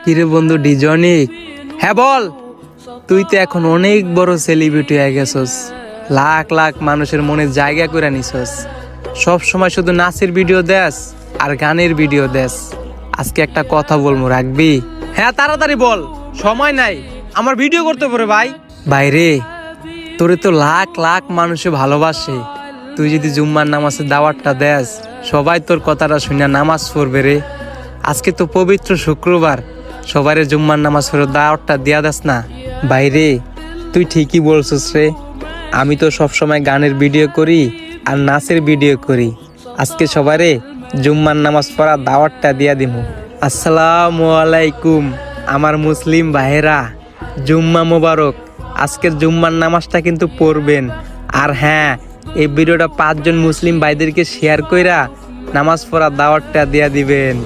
কিরে বন্ধু ডিজনিক, হ্যাঁ বল। তুই তো এখন অনেক বড় সেলিব্রিটি হয়ে গেছস, লাখ লাখ মানুষের মনে জায়গা করে নিছস। সব সময় শুধু নাচের ভিডিও দেস আর গানের ভিডিও দেস। আজকে একটা কথা বলবো, রাখবি? হ্যাঁ তাড়াতাড়ি বল, সময় নাই, আমার ভিডিও করতে পারে ভাই। বাইরে তোরে তো লাখ লাখ মানুষে ভালোবাসে। তুই যদি জুম্মার নামাজের দাওয়াতটা দেস, সবাই তোর কথাটা শুনে নামাজ পড়বে রে। আজকে তো পবিত্র শুক্রবার, সবারে জুম্মার নামাজ পড়ে দাওয়াতটা দিয়া দেস না। বাইরে তুই ঠিকই বলছিস রে, আমি তো সবসময় গানের ভিডিও করি আর নাচের ভিডিও করি। আজকে সবারে জুম্মার নামাজ পড়া দাওয়াতটা দিয়া দিমু। আসসালামু আলাইকুম আমার মুসলিম ভাইয়েরা, জুম্মা মোবারক। আজকের জুম্মার নামাজটা কিন্তু পড়বেন। আর হ্যাঁ, এই ভিডিওটা 5 জন মুসলিম ভাইদেরকে শেয়ার কইরা নামাজ পড়া দাওয়াতটা দিয়া দিবেন।